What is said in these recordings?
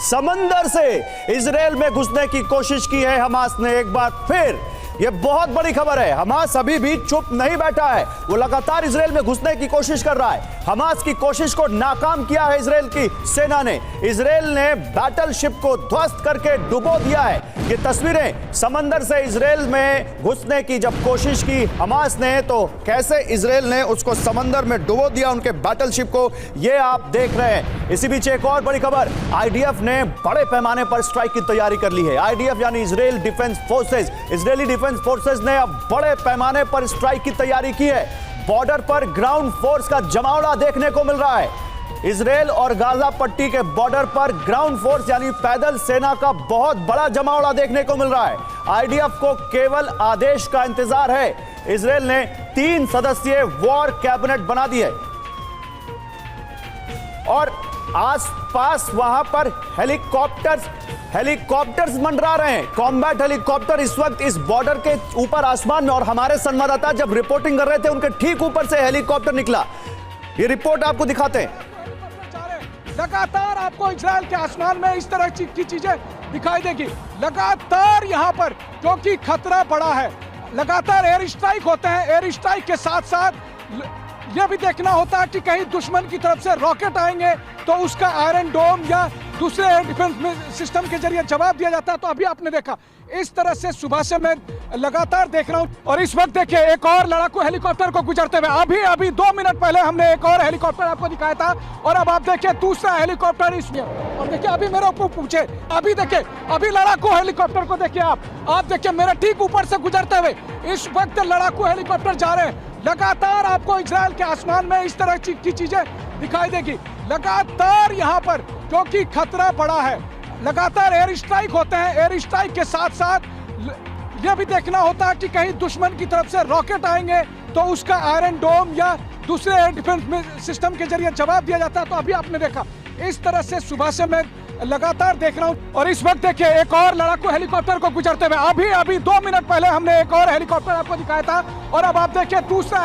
समंदर से इजराइल में घुसने की कोशिश की है हमास ने एक बार फिर। यह बहुत बड़ी खबर है। हमास अभी भी चुप नहीं बैठा है, वो लगातार इजराइल में घुसने की कोशिश कर रहा है। हमास की कोशिश को नाकाम किया है इजराइल की सेना ने। इजराइल ने बैटलशिप को ध्वस्त करके डुबो दिया है। ये तस्वीरें समंदर से इजराइल में घुसने की जब कोशिश की हमास ने, तो कैसे इजराइल ने उसको समंदर में डुबो दिया उनके बैटलशिप को, ये आप देख रहे हैं। इसी बीच एक और बड़ी खबर, आईडीएफ ने बड़े पैमाने पर स्ट्राइक की तैयारी कर ली है। आईडीएफ यानी Israel defence forces, Israeli defence forces ने अब बड़े पैमाने पर स्ट्राइक की तैयारी की है। बॉर्डर पर ग्राउंड फोर्स का जमावड़ा देखने को मिल रहा है। इजराइल और गाजा पट्टी के बॉर्डर पर ग्राउंड फोर्स यानी पैदल सेना का बहुत बड़ा जमावड़ा देखने को मिल रहा है। आईडीएफ को केवल आदेश का इंतजार है। इजराइल ने 3 सदस्यीय वॉर कैबिनेट बना दी है और आसपास वहां पर हेलीकॉप्टर्स मंडरा रहे हैं। कॉम्बैट हेलीकॉप्टर इस वक्त इस बॉर्डर के ऊपर आसमान में, और हमारे संवाददाता जब रिपोर्टिंग कर रहे थे उनके ठीक ऊपर से हेलीकॉप्टर निकला। ये रिपोर्ट आपको दिखाते हैं। लगातार आपको इजराइल के आसमान में इस तरह की चीजें दिखाई देगी। लगातार यहाँ पर जो कि खतरा बढ़ा है, लगातार एयर स्ट्राइक होते हैं। एयर स्ट्राइक के साथ साथ यह भी देखना होता है कि कहीं दुश्मन की तरफ से रॉकेट आएंगे तो उसका आयरन डोम या दूसरे एयर डिफेंस सिस्टम के जरिए जवाब दिया जाता है। तो अभी आपने देखा इस तरह से सुबह से मैं लगातार देख रहा हूं। और इस वक्त देखिए एक और लड़ाकू हेलीकॉप्टर को गुजरते हुए, अभी 2 मिनट पहले हमने एक और हेलीकॉप्टर आपको दिखाया था, और अब आप देखिए दूसरा हेलीकॉप्टर इसमें। और देखिए अभी मेरे ऊपर पूछे, अभी देखिए अभी लड़ाकू हेलीकॉप्टर को देखिए आप देखिए मेरे ठीक ऊपर से गुजरते हुए इस वक्त लड़ाकू हेलीकॉप्टर जा रहे हैं। लगातार आपको इजराइल के आसमान में इस तरह की चीजें दिखाई देगी। लगातार यहाँ पर जो कि खतरा बढ़ा है, लगातार एयर स्ट्राइक होते हैं। एयर स्ट्राइक के साथ साथ यह भी देखना होता है कि कहीं दुश्मन की तरफ से रॉकेट आएंगे तो उसका आयरन डोम या दूसरे एयर डिफेंस सिस्टम के जरिए जवाब दिया जाता है। तो अभी आपने देखा इस तरह से सुबह से मैं लगातार देख रहा हूं। और इस वक्त देखिए एक और लड़ाकू हेलीकॉप्टर को गुजरते हुए, अभी 2 मिनट पहले हमने एक और हेलीकॉप्टर आपको दिखाया था, और अब आप देखिए दूसरा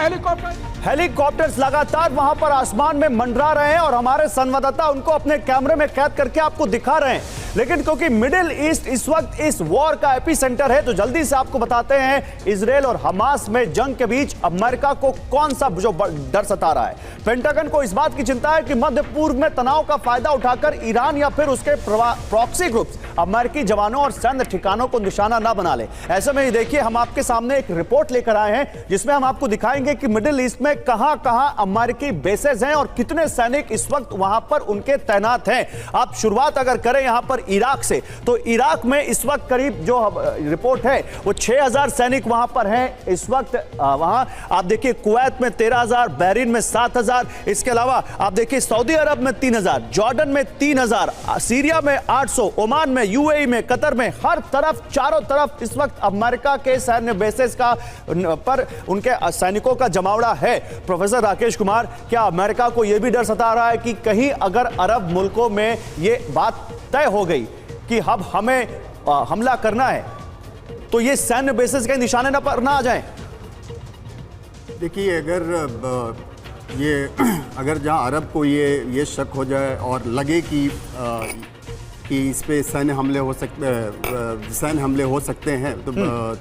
हेलीकॉप्टर्स लगातार वहां पर आसमान में मंडरा रहे हैं और हमारे संवाददाता उनको अपने कैमरे में कैद करके आपको दिखा रहे हैं। लेकिन क्योंकि मिडिल ईस्ट इस वक्त इस वॉर का एपिसेंटर है, तो जल्दी से आपको बताते हैं इजराइल और हमास में जंग के बीच अमेरिका को कौन सा जो डर सता रहा है। पेंटागन को इस बात की चिंता है कि मध्य पूर्व में तनाव का फायदा उठाकर ईरान या फिर उसके प्रॉक्सी ग्रुप्स अमेरिकी जवानों और सैन्य ठिकानों को निशाना न बना ले। ऐसे में देखिए हम आपके सामने एक रिपोर्ट लेकर आए हैं जिसमें हम आपको दिखाएंगे कि मिडिल ईस्ट में कहां-कहां अमेरिकी बेसेस हैं और कितने सैनिक इस वक्त वहां पर उनके तैनात हैं। आप शुरुआत अगर करें यहां पर इराक से, तो इराक में इस वक्त करीब जो रिपोर्ट है वो 6000 सैनिक वहां पर हैं इस वक्त। वहां आप देखिए कुवैत में 13000, बहरीन में 7000, इसके अलावा आप देखिए सऊदी अरब में 3000, जॉर्डन में 3000, सीरिया में 800, ओमान में, यूएई में, कतर में, हर तरफ चारों तरफ इस वक्त अमेरिका के सैन्य बेसेस का पर उनके सैनिकों का जमावड़ा है। प्रोफेसर राकेश कुमार, क्या अमेरिका को यह भी डर सता रहा है कि कहीं अगर अरब मुल्कों में यह बात तय हो गई कि अब हमें हमला करना है तो ये सैन्य बेसिस के निशाने पर ना आ जाएं? देखिए अगर जहां अरब को ये शक हो जाए और लगे कि इस पे सैन्य हमले हो सकते हैं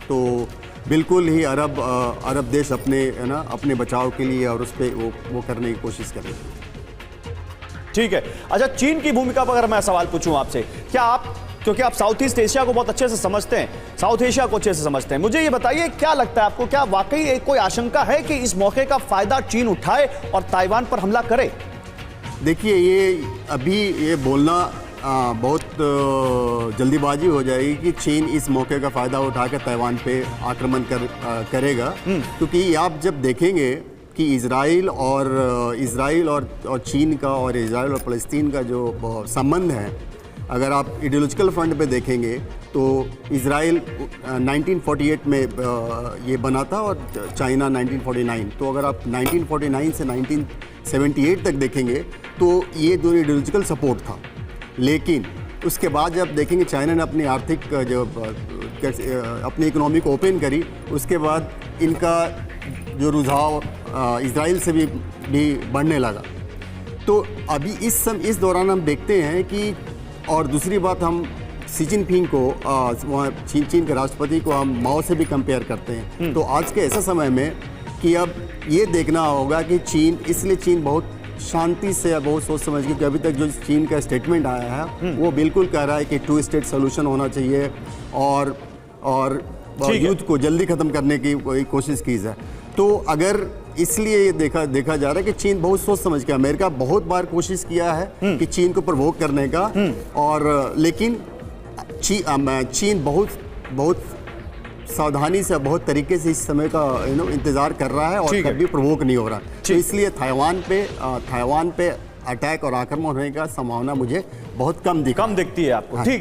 तो बिल्कुल ही अरब देश अपने बचाव के लिए और उस पे वो करने की कोशिश करेंगे। ठीक है। अच्छा, चीन की भूमिका पर अगर मैं सवाल पूछूं आपसे, क्या आप, क्योंकि आप साउथ ईस्ट एशिया को बहुत अच्छे से समझते हैं, साउथ एशिया को अच्छे से समझते हैं, मुझे ये बताइए क्या लगता है आपको, क्या वाकई कोई आशंका है कि इस मौके का फायदा चीन उठाए और ताइवान पर हमला करे? देखिए ये बोलना बहुत जल्दीबाजी हो जाएगी कि चीन इस मौके का फायदा उठाकर ताइवान पे आक्रमण करेगा, क्योंकि आप जब देखेंगे कि इजराइल और चीन का और इजराइल और फ़लस्तीन का जो संबंध है, अगर आप आइडियोलॉजिकल फ्रंट पे देखेंगे तो इजराइल 1948 में ये बना था और चाइना 1949। तो अगर आप 1949 से 1978 तक देखेंगे तो ये दोनों आइडियोलॉजिकल सपोर्ट था। लेकिन उसके बाद जब देखेंगे चाइना ने अपनी आर्थिक अपनी इकोनॉमी को ओपन करी, उसके बाद इनका जो रुझाव इजराइल से भी बढ़ने लगा। तो अभी इस दौरान हम देखते हैं कि और दूसरी बात, हम शी जिनपिंग को वहाँ चीन के राष्ट्रपति को हम माओ से भी कंपेयर करते हैं। तो आज के ऐसे समय में कि अब ये देखना होगा कि चीन बहुत शांति से, बहुत सोच समझ के, क्योंकि अभी तक जो चीन का स्टेटमेंट आया है वो बिल्कुल कह रहा है कि 2 स्टेट सोल्यूशन होना चाहिए और युद्ध को जल्दी खत्म करने की कोशिश की जाए। तो अगर इसलिए ये देखा जा रहा है कि चीन बहुत सोच समझ के, अमेरिका बहुत बार कोशिश किया है कि चीन को प्रोवोक करने का, और लेकिन चीन बहुत सावधानी से, बहुत तरीके से इस समय का इंतजार कर रहा है और कभी प्रोवोक नहीं हो रहा। तो इसलिए ताइवान पे अटैक और आक्रमण होने का संभावना मुझे बहुत कम दिखती है आपको। ठीक है।